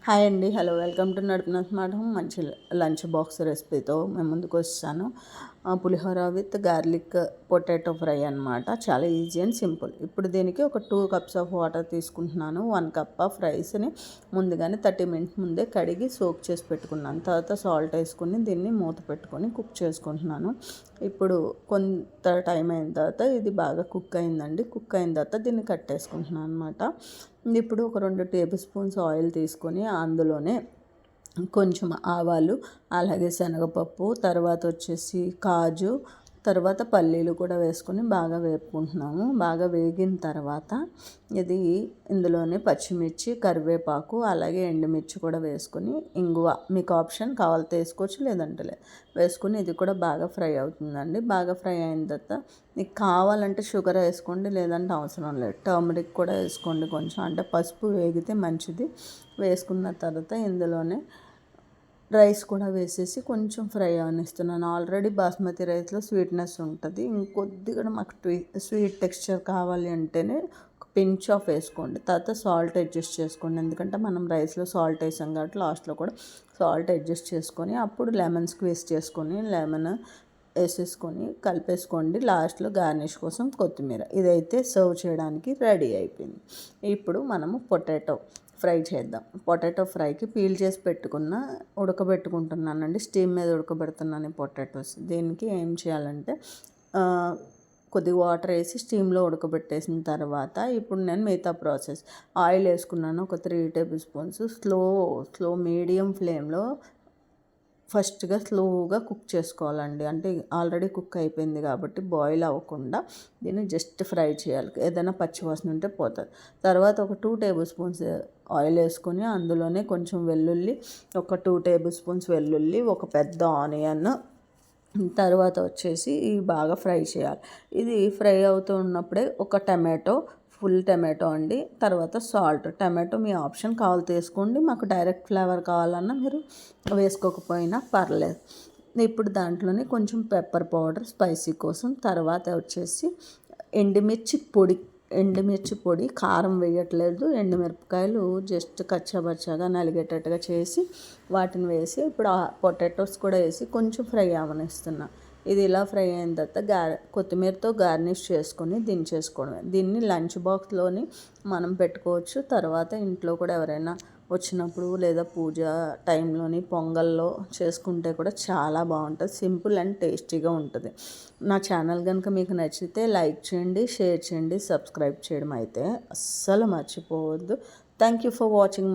Hi అండి, hello, welcome to నడుపున smart home. మంచి లంచ్ బాక్స్ రెసిపీతో మేము ముందుకు వచ్చాను. Pulihora with garlic potato fry అనమాట. చాలా ఈజీ అండ్ సింపుల్. ఇప్పుడు దీనికి ఒక 2 కప్స్ ఆఫ్ వాటర్ తీసుకుంటున్నాను. 1 కప్ ఆఫ్ రైస్ని ముందుగానే 30 మినిట్స్ ముందే కడిగి సోక్ చేసి పెట్టుకున్నాను. తర్వాత సాల్ట్ వేసుకుని దీన్ని మూత పెట్టుకొని కుక్ చేసుకుంటున్నాను. ఇప్పుడు కొంత టైం అయిన తర్వాత ఇది బాగా కుక్ అయిందండి. కుక్ అయిన తర్వాత దీన్ని కట్టేసుకుంటున్నాను అనమాట. ఇప్పుడు ఒక 2 టేబుల్ స్పూన్స్ ఆయిల్ తీసుకొని అందులోనే కొంచెం ఆవాలు, అలాగే శనగపప్పు, తర్వాత వచ్చేసి కాజు, తర్వాత పల్లీలు కూడా వేసుకొని బాగా వేపుకుంటున్నాము. బాగా వేగిన తర్వాత ఇందులోనే పచ్చిమిర్చి, కరివేపాకు, అలాగే ఎండుమిర్చి కూడా వేసుకొని ఇంగువ మీకు ఆప్షన్ కావాలితే వేసుకోవచ్చు, లేదంటే లేదు, వేసుకొని ఇది కూడా బాగా ఫ్రై అవుతుందండి. బాగా ఫ్రై అయిన తర్వాత మీకు కావాలంటే షుగర్ వేసుకోండి, లేదంటే అవసరం లేదు. టర్మరిక్ కూడా వేసుకోండి కొంచెం, అంటే పసుపు వేగితే మంచిది. వేసుకున్న తర్వాత ఇందులోనే రైస్ కూడా వేసేసి కొంచెం ఫ్రై అవనిస్తున్నాను. ఆల్రెడీ బాస్మతి రైస్లో స్వీట్నెస్ ఉంటుంది. ఇంకొద్దిగా మాకు స్వీట్ టెక్స్చర్ కావాలి అంటేనే పించ్ ఆఫ్ వేసుకోండి. తర్వాత సాల్ట్ అడ్జస్ట్ చేసుకోండి, ఎందుకంటే మనం రైస్లో సాల్ట్ వేసాం కాబట్టి లాస్ట్లో కూడా సాల్ట్ అడ్జస్ట్ చేసుకొని అప్పుడు లెమన్ స్క్వీజ్ చేసుకొని లెమన్ వేసేసుకొని కలిపేసుకోండి. లాస్ట్లో గార్నిష్ కోసం కొత్తిమీర. ఇదైతే సర్వ్ చేయడానికి రెడీ అయిపోయింది. ఇప్పుడు మనము పొటాటో ఫ్రై చేద్దాం. పొటాటో ఫ్రైకి పీల్ చేసి ఉడకబెట్టుకుంటున్నానండి. స్టీమ్ మీద ఉడకబెడుతున్నాను పొటాటోస్. దీనికి ఏం చేయాలంటే కొద్దిగా వాటర్ వేసి స్టీమ్లో ఉడకబెట్టేసిన తర్వాత ఇప్పుడు నేను మిగతా ప్రాసెస్ ఆయిల్ వేసుకున్నాను. ఒక 3 టేబుల్ స్పూన్స్. స్లో మీడియం ఫ్లేమ్లో ఫస్ట్గా స్లోగా కుక్ చేసుకోవాలండి. అంటే ఆల్రెడీ కుక్ అయిపోయింది కాబట్టి బాయిల్ అవ్వకుండా దీన్ని జస్ట్ ఫ్రై చేయాలి. ఏదైనా పచ్చివాసన ఉంటే పోతుంది. తర్వాత ఒక 2 టేబుల్ స్పూన్స్ ఆయిల్ వేసుకొని అందులోనే కొంచెం వెల్లుల్లి, ఒక 2 టేబుల్ స్పూన్స్ వెల్లుల్లి, ఒక పెద్ద ఆనియన్, తర్వాత వచ్చేసి ఇవి బాగా ఫ్రై చేయాలి. ఇది ఫ్రై అవుతూ ఉన్నప్పుడే ఒక ఫుల్ టమాటో అండి. తర్వాత సాల్ట్. టమాటో మీ ఆప్షన్ కావాలి వేసుకోండి. మాకు డైరెక్ట్ ఫ్లేవర్ కావాలన్నా మీరు వేసుకోకపోయినా పర్లేదు. ఇప్పుడు దాంట్లోనే కొంచెం పెప్పర్ పౌడర్ స్పైసీ కోసం, తర్వాత వచ్చేసి ఎండుమిర్చి పొడి, కారం వేయట్లేదు. ఎండుమిరపకాయలు జస్ట్ కచ్చాబచ్చాగా నలిగేటట్టుగా చేసి వాటిని వేసి ఇప్పుడు ఆ పొటాటోస్ కూడా వేసి కొంచెం ఫ్రై అవనిస్తున్నా. ఇది ఇలా ఫ్రై అయిన తర్వాత కొత్తిమీరతో గార్నిష్ చేసుకొని దించేసుకోవడమే. దీన్ని లంచ్ బాక్స్లోని మనం పెట్టుకోవచ్చు. తర్వాత ఇంట్లో కూడా ఎవరైనా వచ్చినప్పుడు లేదా పూజ టైంలోని పొంగల్లో చేసుకుంటే కూడా చాలా బాగుంటుంది. సింపుల్ అండ్ టేస్టీగా ఉంటుంది. నా ఛానల్ కనుక మీకు నచ్చితే లైక్ చేయండి, షేర్ చేయండి, సబ్స్క్రైబ్ చేయడం అయితే అస్సలు మర్చిపోవద్దు. Thank you for watching my